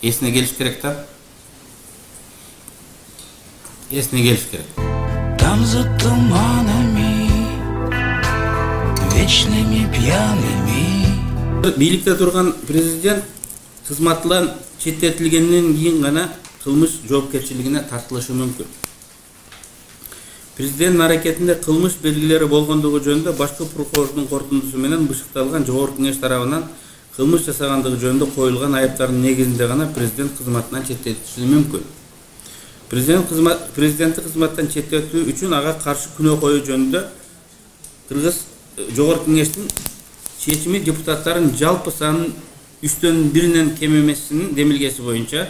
Esine geliş керек та. Esine geliş керек. Там за туманами, вечными пьяными. Бийликте турган президент кызматынан четтетилгенден кийин гана кылмыш жоопкерчилигине тартылышы мүмкүн. Президенттин аракетинде кылмыш белгилери болгондугу жөнүндө башкы прокурордун корутундусу менен бышыкталган Жогорку Кеңеш тарабынан кылмыш жасагандыгы жөнүндө коюлган айыптардын негизинде гана президент кызматынан четтетилиши мүмкүн. Президенттик кызматтан четтетүү үчүн ага каршы күнөө коюу жөнүндө Кыргыз Жогорку Кеңештин чечими депутаттардын жалпы санын 3/1 кем эмесинин демилгеси боюнча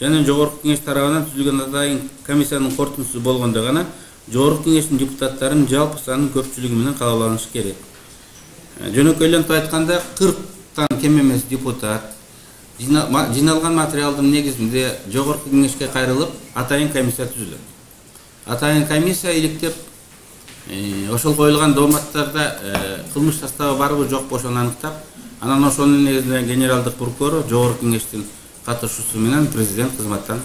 жана Жогорку Кеңеш тарабынан түзүлгөн атайын комиссиянын корутундусу болгондо гана Жогорку Кеңештин депутаттарынын жалпы санын көпчүлүгү менен кабыл керек. Жөнөкөйлөнтүп айтканда 40тан кем эмес депутат жиналган материалдын негизинде Жогорку Кеңешке кайрылып атайын комиссия түзүлөт. Атайын комиссия иликтеп ошол коюлган дооматтарда кылмыш составы барбы жокпу ошону аныктап, анан ошонун негизинде генералдык прокурор Жогорку Кеңештин катышуусу менен президент кызматтан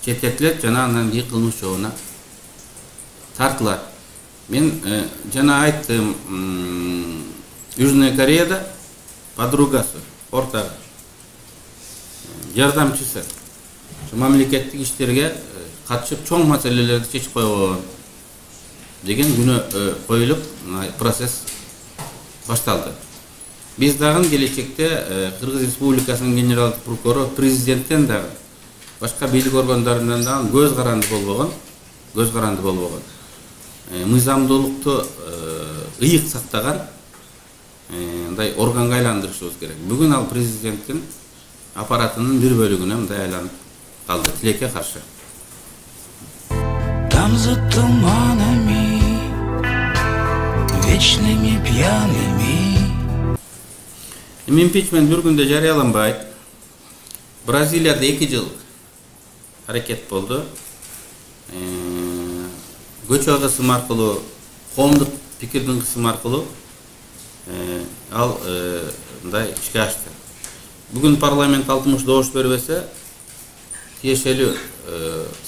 четтетилет жана андан кийин кылмыш жообуна тартылат. Мен жана айттым, Южная Кореяда подругасы, ортага жардамчысы мамлекеттик иштерге катышып чоң маселелерди чечип койгон деген күнөө коюлуп процесс башталды. Биз дагы келечекте Кыргыз Республикасынын генералдык прокурору президенттен дагы башка бийлик органдарынан дагы көз каранды болбогон. Мыйзамдуулукту ыйык сактаган мындай органга айландырышыбыз керек. Бүгүн ал президенттин аппаратынын бир бөлүгүнө мындай айланып калды, тилекке каршы. Там за туманами, вечными пьяными. Импичмент бир күндө жарыяланбайт. Бразилияда 2 жыл аракет болду. Көчө кысым аркылуу, коомдук пикирдин кысымы аркылуу ал мындай ишке ашты. Бүгүн парламент 60 добуш бербесе, тиешелүү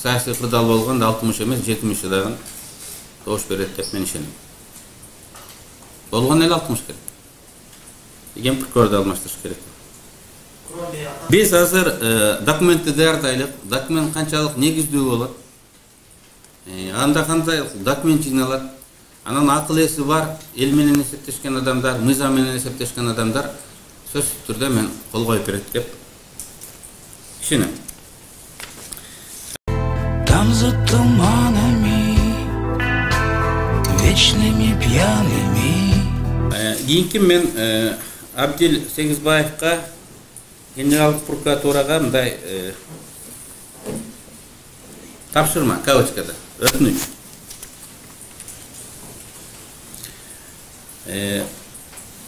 саясий кырдаал болгондо 60 эмес 70 дагы добуш берет деп мен ишенем. Болгон эле 60 керек. Деген пикирди алмаштырыш керек. Биз азыр документти даярдайлык, документ канчалык негиздүү болот, анда кандай документ жыйналат, анан акыл эси бар, эл менен эсептешкен адамдар, мыйзам менен эсептешкен адамдар сөзсүз түрдө мен кол коюп берет деп ишенем. Там за туманами, вечными пьяными. Кийинки мен Абдил Сегизбаевка, генералдык прокуратурага мындай тапшырма, кавычкада, өтүнүч.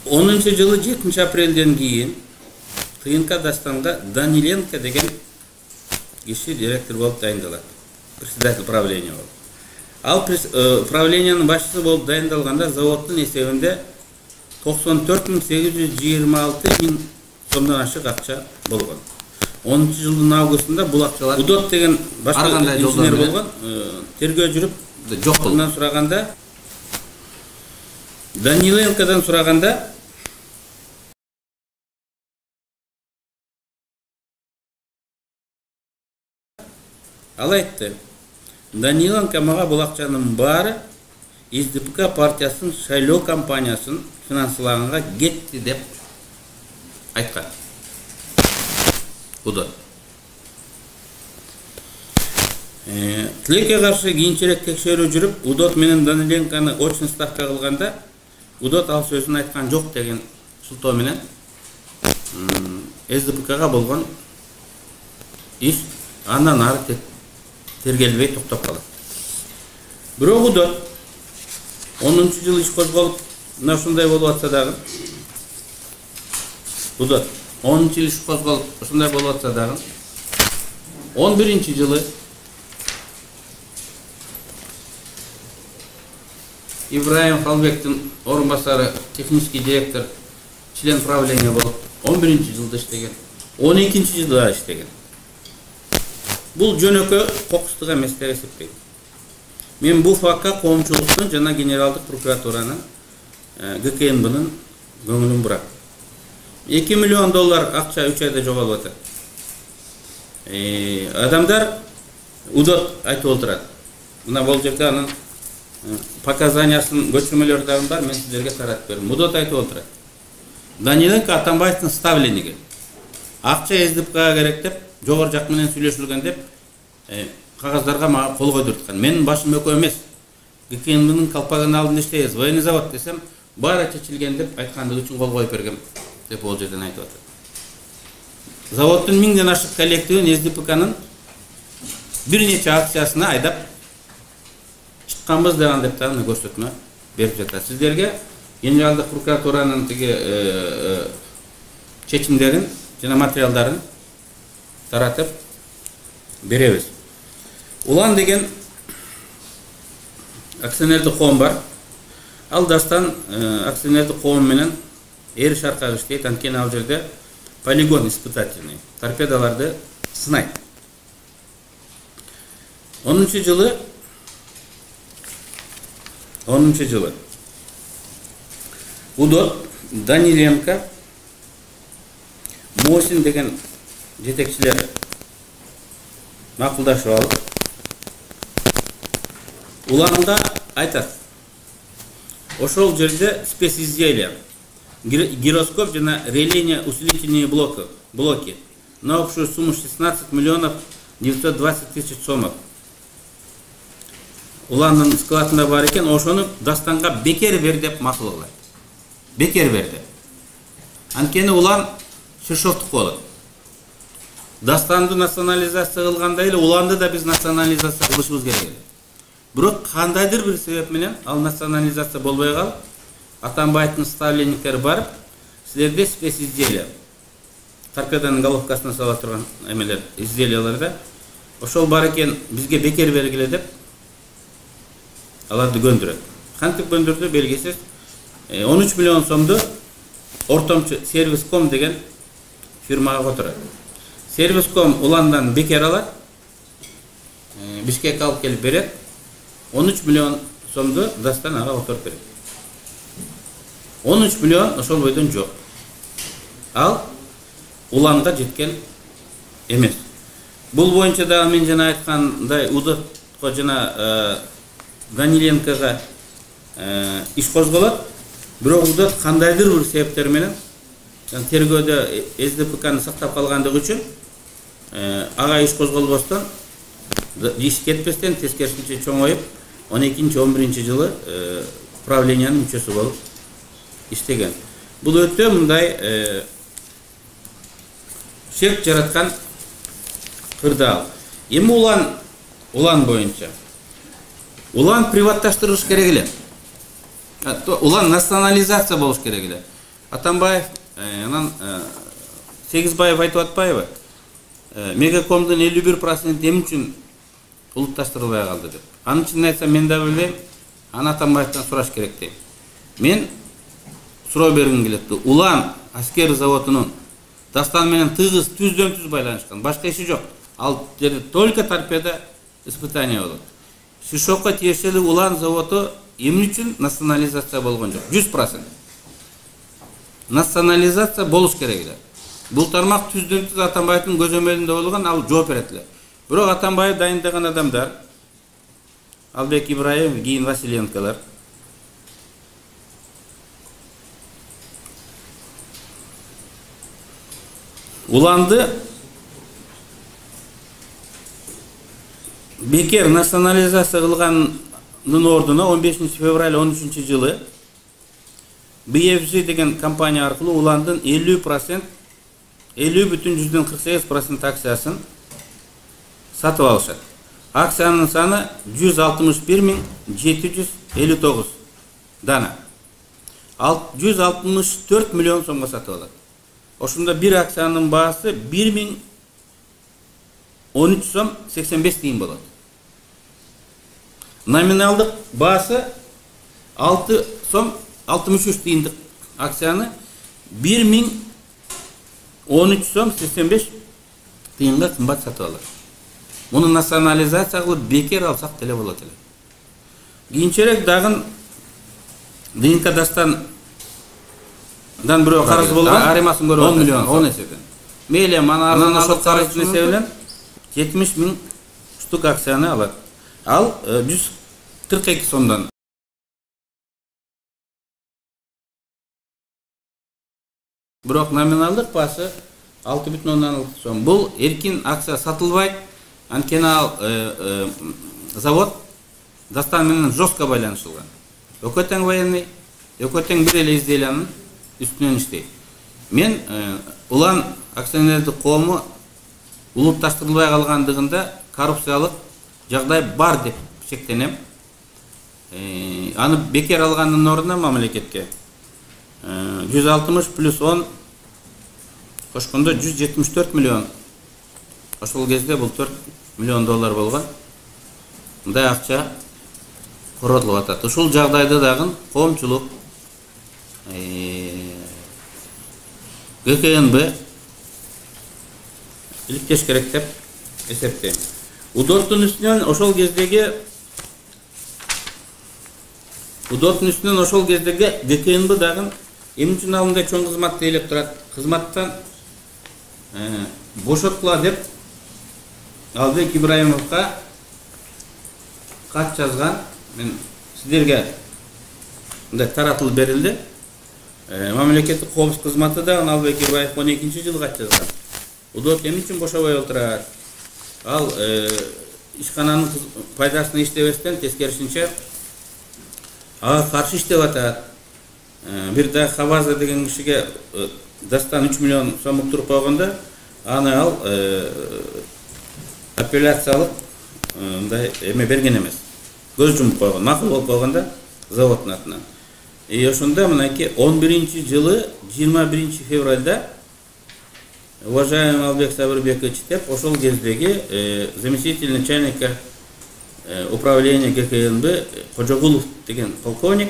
10-жылы 7 апрелден кийин ТНК Дастанда Даниленко деген киши директор болуп дайындалат. Председатель правления болуп. Ал правлениянын башчысы болуп дайындалганда заводдун эсебинде 94.826.000 сомдон ашык акча болгон. 10-жылдын августунда бул акчалар Удот деген башка инженер болгон, тергөө жүрүп жок болуп сураганда, Даниленкодан сураганда ал айтты, Даниленко мага бул акчанын баары СДПК партиясынын шайлоо кампаниясын финансылаганга кетти деп айткан. Удот. Тилекке каршы кийинчерээк текшерүү жүрүп, Удот менен Даниленконы очный ставка кылганда, Удот ал сөзүн айткан жок деген сылтоо менен СДПКга болгон иш андан ары тергелбей токтоп калат. Бирок Удот 10-жылы иш козголуп, мына ушундай болуп атса дагы, Удот 10-жылы иш козголуп, ушундай болуп атса дагы, 11-жылы Ибраим Халбектин орун басары, технический директор, член правления болуп, 11-жылда иштеген. 12-жылда иштеген. Бул жөнөкөй кокустук эмес деп эсептейм. Мен бул факка коомчулуктун жана генералдык прокуратуранын ГКНБнын көңүлүн бурат. 2 миллион доллар акча 3 айда жоголуп атат. Адамдар удот айтып отурат. Мына бул жерде анын показаниясын көчүрмөлөрдөн бар, мен сиздерге таратып бердим. Удот айтып отурат. Даниленко Атамбаевдин ставлениги. Акча СДПКга керек деп, жогору жак менен сүйлөшүлгөн деп, кагаздарга мага кол койдурткан. Менин башым өкө эмес. ГКНБнын калпагынын алдында иштейбиз. Военный завод десем, баары чечилген деп айткандыгы үчүн кол коюп бергем деп ол жерден айтып атат. Заводдун 1000ден ашык коллективин СДПКнын бир нече акциясына айдап чыкканбыз деген деп дагы көрсөтмө берип жатат. Сиздерге генералдык прокуратуранын тиги чечимдерин жана материалдарын таратып беребиз. Улан деген акционердик коом бар. Ал дастан акционердик коом менен эр шаркка иштейт. Анткени ал жерде полигон испытательный, торпедаларды сынайт. 10 жылы Удот, Даниленко, Мосин деген жетекчилер макулдашып алып, уланда айтат. Ошол жерде специзделия, гироскоп жана релейные усилительные блоки на общую сумму 16 миллионов 920 тысяч сомов. Уландын складында бар экен, ошону дастанга бекер бер деп макул кылат. Бекер берди. Анткени улан Шишовдук болот. Дастанды национализация кылгандай эле уланды да биз национализация кылышыбыз керек. Бирок кандайдыр бир себеп менен ал национализация болбой калып, Атамбаевдин ставленниктери барып, силерде специзделия. Торпеданын головкасына сала турган эмелер, изделияларда ошол бар экен, бизге бекер бергиле деп аларды көндүрөт. Кантип көндүрдү белгисиз. 13 миллион сомду ортомчу Сервиском деген фирмага которот. Сервиском уландан бекер алат, Бишкекке алып келип берет. 13 миллион сомду дастан ага которуп берет. 13 миллион ошол бойдон жок. Ал уланга жеткен эмес. Бул боюнча да мен жана айткандай Удотко жана Даниленкога иш козголот. Бирок Удот кандайдыр бир себептер менен тергөөдө СДПКны сактап калгандыгы үчүн ага иш козголбостон, иш кетпестен тескерисинче чоңоюп 12-11 жылы правлениянын мүчөсү болуп иштеген. Бул өтө мындай шек жараткан кырдаал. Эми улан боюнча улан приватташтырылыш керек эле. Улан национализация болуш керек эле. Атамбаев, анан Сегизбаев айтып атпайбы? Мегакомдун 51% эмне үчүн улутташтырылбай калды деп. Анын чынын айтсам мен да билбейм. Аны Атамбаевден сураш керек дейм. Мен суроо бергим келет. Улан аскер заводунун дастан менен тыгыз түздөн-түз байланышкан. Башка иши жок. Ал жерде только торпеда испытание болот. Шишокко тиешелүү улан заводу эмне үчүн национализация болгон жок? 100%. Национализация болуш керек эле. Бул тармак түздөн-түз Атамбаевдин көзөмөлүндө болгон, ал жооп берет эле. Бирок Атамбаев дайындаган адамдар, Албек Ибраев, кийин Василенколор, уланды бекер национализация кылганын ордуна 15 февраль 13 жылы BFG деген компания аркылуу уландын 50,48% акциясын сатып алышат. Акциянын саны 161.759 дана. 164 миллион сомго сатып алат. Ошондо бир акциянын баасы 1013 сом 85 тиын болот. Номиналдык баасы 6 сом 63 тиындык акцияны 13 сом 85 тыйынга кымбат сатып алат. Муну национализация кылып бекер алсак деле болот эле. Кийинчерээк дагы ДНК дастандан бирөө карыз болгон, аримасын көрүп 10 миллион, 10 эседен. Мейли мана ошол карыздын эсебинен 70 миң штук акцияны алат. Ал 142 сомдон. Бирок номиналдык баасы 6,6 сом. Бул эркин акция сатылбайт. Анткени ал завод дастан менен жестко байланышылган. Өкөтең военный, өкөтең бир эле изделиянын үстүнөн иштейт. Мен улан акционердик коому улутташтырылбай калгандыгында коррупциялык жагдай бар деп шектенем. Аны бекер алгандын ордуна мамлекетке 160 плюс 10 кошкондо 174 миллион. Ошол кезде бул 4 миллион доллар болгон. Мындай акча коротулуп атат. Ушул жагдайда дагы коомчулук ГКНБ иликтеш керек деп эсептейм. Удоттун үстүнөн ошол кездеги ГКНБ дагы эмне үчүн ал мындай чоң кызматты ээлеп турат? Кызматтан бошоткула деп Албек Ибраимовго кат жазган. Мен сиздерге мындай таратылып берилди. Мамлекеттик коопсуздук кызматы дагы Албек Ибраимов 12-жылы кат жазган. Удот эмне үчүн бошобой отурат? Ал ишкананын пайдасына иштебестен тескерисинче ага каршы иштеп атат. Бир да Хаваза деген кишиге дастан 3 миллион сом уктуруп койгондо аны ал апелляциялык мындай эме берген эмес. Көз жумуп койгон, макул болуп койгондо заводдун атынан. Ошондо мынакей 11-жылы 21 февралда уважаемый Албек Сабырбекович деп ошол кездеги заместитель начальника управления ГКНБ Кожогулов деген полковник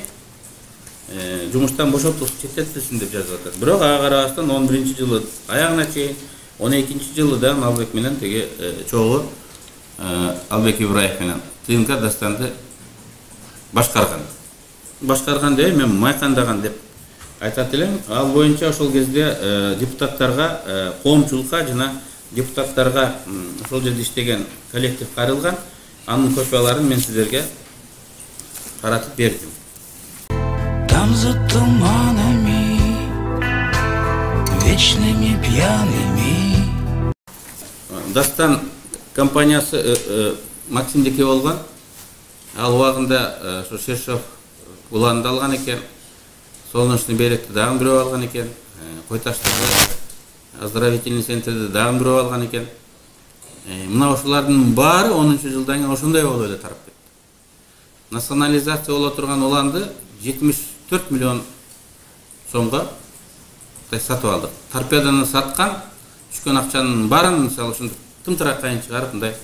жумуштан бошотулуп четтетилсин деп жазып атат. Бирок ага карабастан 11-жылы аягына чейин 12-жылы да Албек менен теге чогуу Албек Ибраев менен ТНК дастанды башкарган деп мен майкандаган деп айтат элем. Ал боюнча ошол кезде депутаттарга, коомчулукка жана депутаттарга ошол жерде иштеген коллектив кайрылган. Анын копияларын мен сиздерге таратып бердим. Там за туманами, вечными пьяными. Дастан компаниясы Максимдеке болгон. Ал убагында ошо Шершов уланды алган экен. Солнечный беректи дагы бирөө алган экен. Койташтагы оздоровительный центрде дагы бирөө алган экен. Мына ошолардын баары 10-жылдан кийин ошондой болуп эле тарап кетти. Национализация боло турган уланды 74 миллион сомго сатып алдык. Торпеданы саткан, түшкөн акчанын баарын мисалы ушинтип тымтыракайын чыгарып мындай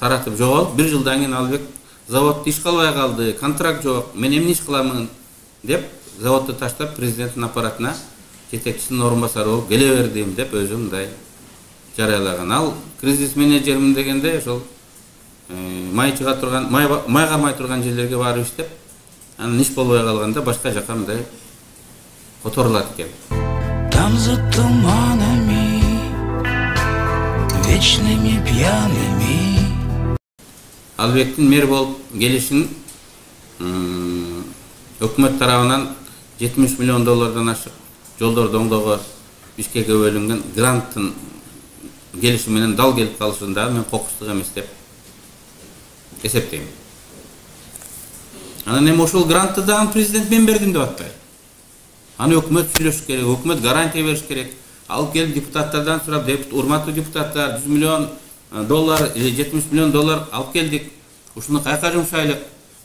таратып жоголуп, 1 жылдан кийин Албек заводду иш кылбай калды, контракт жок, мен эмне иш кыламын деп заводду таштап президенттин аппаратына жетекчисинин орун басары болуп келе бердим деп өзү мындай жарыялаган. Ал кризис менеджермин дегенде ошол май чыга турган, май кармай турган жерлерге барып иштеп, анын иш болбой калганда башка жака мындай которулат экен. Там за туманами, вечными пьяными. Албектин мэр болуп келишин өкмөт тарабынан 70 миллион доллардан ашык жолдорду оңдоого Бишкекке бөлүнгөн гранттын келиши менен дал келип калышында мен кокустук эмес деп эсептейм. Анан эми ошол грантты дагы президент мен бердим деп атпайбы. Аны өкмөт сүйлөшүш керек, өкмөт гарантия бериш керек. Алып келип депутаттардан сурап, урматтуу депутаттар 100 миллион доллар или 70 миллион доллар алып келдик. Ушуну кайка жумшайлык?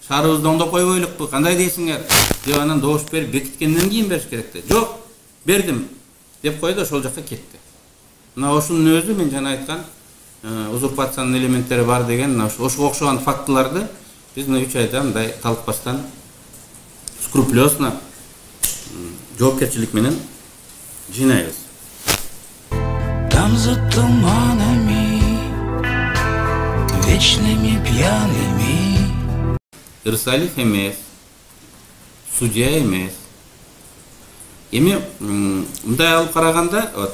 Шаарыбызды оңдоп койбойлукпу? Кандай дейсиңер? Деп анан добуш берип бекиткенден кийин бериш керек да. Жок, бердим деп койду, ошол жакка кетти. Мына ошунун өзү мен жана айткан узурпациянын элементтери бар деген ошого окшогон фактыларды биз мына 3 айда мындай талкпастан скрупулезно жоопкерчилик менен жыйнайбыз. за туманами, вечными пьяными. Ырсалих эмес, судья эмес. Эми мындай алып караганда,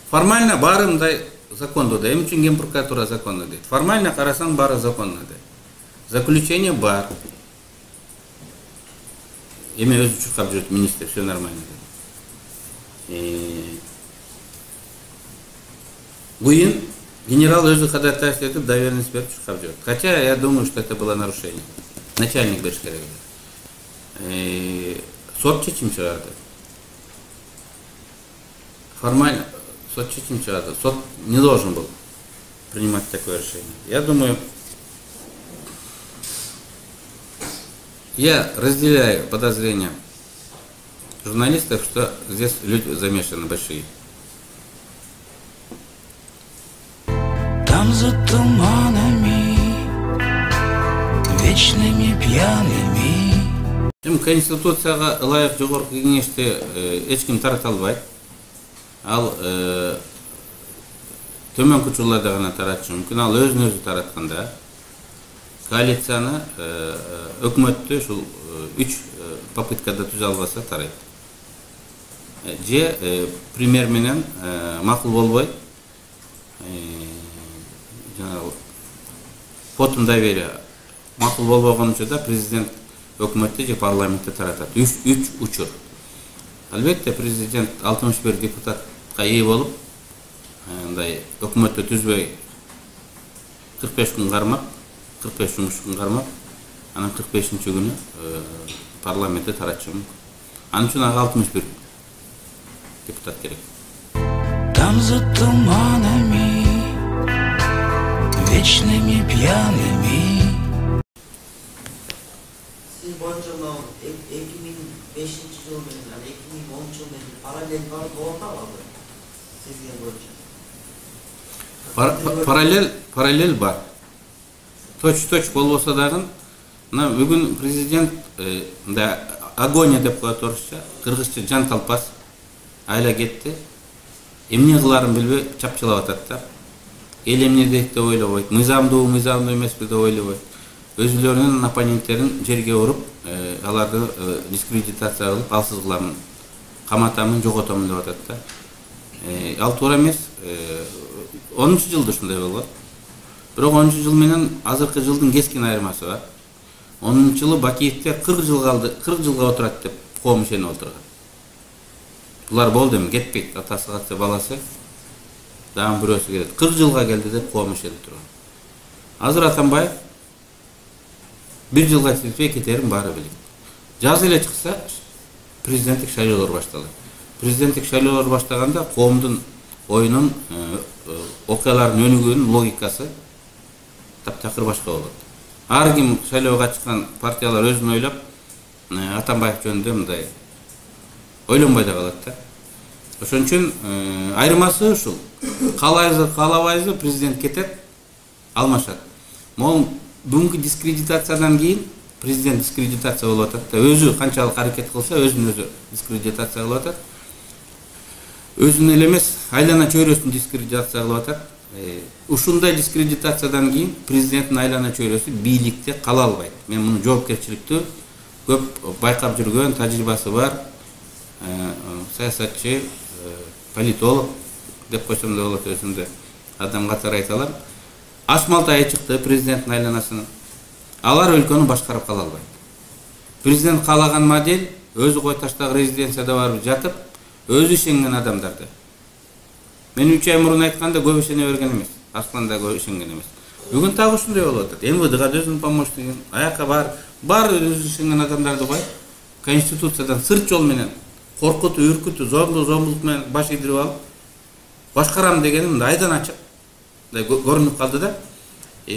формально баары мындай закондуу да. Эми үчүн Ген прокуратура закондуу дейт. Формально карасаң баары закондуу дейт. Заключение бар. Эми өзү чуркап жүрөт министр, все нормально. Буин генерал өзү ходатайство этип доверенность берип чуркап жүрөт. Хотя я думаю, что это было нарушение. Начальник бериш керек. Сот чечим чыгарды. Формально сот чечим чыгарды. Сот не должен был принимать такое решение. Я думаю, я разделяю подозрения журналистов, что здесь люди замешаны большие. Там за туманами, вечными пьяными. Конституцияга ылайык жогорку кеңешти эч ким тарата албайт. Ал төмөнкү учурларда гана таратышы мүмкүн. Ал өзүн өзү таратканда коалицияны, өкмөттү ушул 3 попыткада түзө албаса тарайт. Же премьер менен макул болбой, жанагы потум доверия макул болбогон учурда президент өкмөттү же парламентти таратат. 3 учур. Албетте президент 61 депутатка ээ болуп, мындай өкмөттү түзбөй 45 күн кармап, 45 жумуш күн кармап, анан 45-нчи күнү парламентти таратышы мүмкүн. Анын үчүн ага 61 депутат керек. Там за туманами, вечными пьяными. Siz boyunca 2005 yıl menен, 2010 yıl menен paralel var doğumda mı? Sizge boyunca. Параллель бар. Точ болбосо дагы, мына бүгүн президент агония деп коет орусча, кыргызча жан талпас айла кетти. Эмне кыларын билбей чапчылап атат да. Эл эмне дейт деп ойлобойт, мыйзамдуу эмеспи деп ойлобойт. Өзүлөрүнүн оппоненттерин жерге уруп, аларды дискредитация кылып, алсыз кыламын, каматамын, жоготомун деп атат да. Ал туура эмес. 10-чу жылда ушундай болгон. Бирок 10-чу жыл менен азыркы жылдын кескин айырмасы бар. 10-чу жылы Бакиевтер 40 жыл калды, 40 жылга отурат деп коом ишенип отурган. Булар болду эми кетпейт, атасы катса баласы дагы бирөөсү келет. 40 жылга келди деп коом ишенип турган. Азыр Атамбаев 1 жылга жетпей кетерин баары билет. Жаз эле чыкса президенттик шайлоолор башталат. Президенттик шайлоолор баштаганда коомдун оюнун, окуялардын өнүгүүнүн логикасы таптакыр башка болот. Ар ким шайлоого чыккан партиялар өзүн ойлоп, Атамбаев жөнүндө мындай ойлонбой да калат да. Ошон үчүн айырмасы ушул. Каалабайбызбы президент кетет, алмашат. Могу бүгүнкү дискредитациядан кийин президент дискредитация болуп атат да. Өзү канчалык аракет кылса, өзүн өзү дискредитация кылып атат. Өзүн эле эмес, айлана чөйрөсүн дискредитация кылып атат. Ушундай дискредитациядан кийин президенттин айлана чөйрөсү бийликте кала албайт. Мен муну жоопкерчиликтүү көп байкап жүргөн, тажрыйбасы бар саясатчы, политолог деп койсом да болот, өзүмдө адам катары айта алам. Аш-малтай чыкты президенттин айланасынын. Алар өлкөнү башкарып кала албайт. Президент каалаган модель өзү кой таштагы резиденцияда барып жатып, өзү ишенген адамдарды. Мен 3 ай мурун айтканда көп ишене берген эмес. Аслан да көп ишенген эмес. Бүгүн так ушундай болуп атат. МВДга өзүнүн помощниги, аяка бар өзү ишенген адамдарды коюп, конституциядан сырт жол менен коркутуп, үркүтүп, зомбулук менен баш ийдирип алып, башкарам дегеним айдан ачык көрүнүп калды да.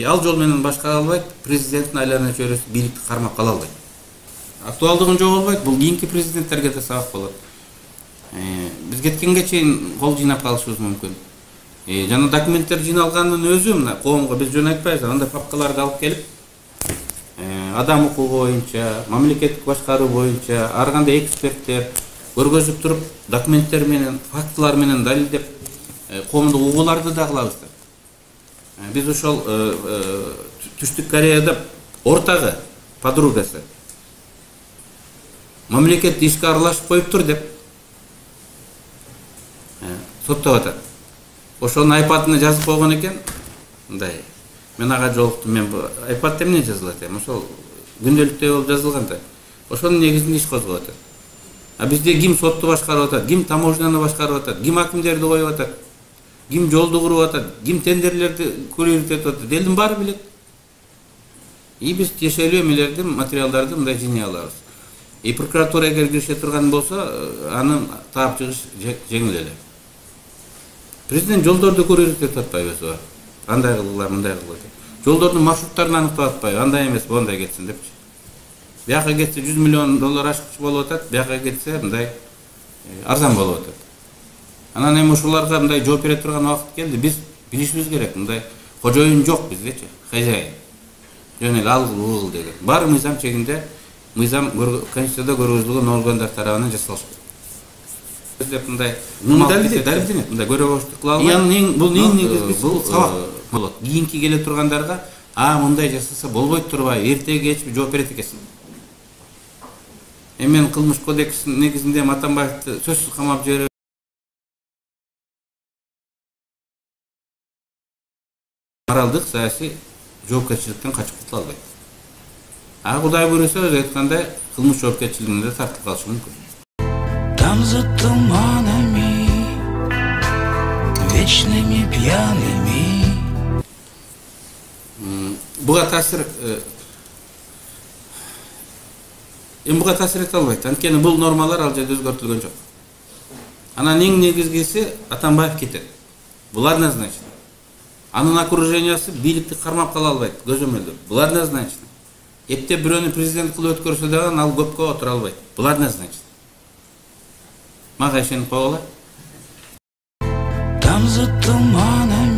Ал жол менен башкара албайт, президенттин айлана чөйрөсү бийликти кармап кала албайт. Актуалдыгын жоголбойт, бул кийинки президенттерге да сабак болот. Биз кеткенге чейин кол жыйнап калышыбыз мүмкүн. Жана документтер жыйналгандын өзү мына коомго биз жөн айтпайбыз, андай папкаларды алып келип, адам укугу боюнча, мамлекеттик башкаруу боюнча ар кандай эксперттер көргөзүп туруп, документтер менен, фактылар менен далилдеп коомдук угууларды да кылабыз да. Биз ошол Түштүк Кореяда ортагы подругасы мамлекет ишке аралашып коюптур деп соттоп атат. Ошонун айпадына жазып койгон экен. Мындай. Мен ага жолуктум. Мен айпадта эмне жазылат эми? Ошол күндөлүктө болуп жазылган да. Ошонун негизинде иш козгоп атат. А бизде ким сотту башкарып атат, ким таможняны башкарып атат, ким акимдерди коюп атат, ким жолду куруп атат, ким тендерлерди курировать этип атат. Элдин баары билет. Биз тиешелүү эмелерди, материалдарды мындай жинай алабыз. Прокуратура эгер кирише турган болсо, аны таап чыгыш жеңил эле. Президент жолдорду курировать этип атпайбы? Андай кылгыла, мындай кылгыла. Жолдордун маршруттарын аныктап атпайбы? Андай эмес, мондай кетсин депчи. Бияка кетсе 100 миллион доллар ашкыч болуп атат, бияка кетсе мындай арзан болуп атат. Анан эми ушуларга мындай жооп бере турган убакыт келди. Биз билишибиз керек, мындай кожоюн жок биздечи, хозяин. Жөн эле ал кыл деген. Баары мыйзам чегинде, мыйзам Конституцияда көргөзүлгөн органдар тарабынан жасалыш керек. Деп мындай далилденет, мындай көрөбөштүк кыла албайт. Бул негизгиси бул сабак болот. Кийинки келе тургандарга мындай жасаса болбойт турбайбы, эртеге кечпи жооп берет экенсиң. Мен кылмыш кодексинин негизинде Атамбаевди сөзсүз камап жиберип моралдык саясий жоопкерчиликтен качып кутула албайт. Кудай буйруса өзү айткандай кылмыш жоопкерчилигине да тартылып калышы мүмкүн. Там за туманами, вечными пьяными. Буга таасир эте албайт. Анткени бул нормалар ал жерде өзгөртүлгөн жок. Анан эң негизгиси Атамбаев кетет. Булар назначен. Анын окружениясы бийликти кармап кала албайт, көзөмөлдөп. Булар назначен. Эптеп бирөөнү президент кылып өткөрсө дагы ал көпкө отура албайт. Булар назначен. Мага ишенип койгула. Там за туманами.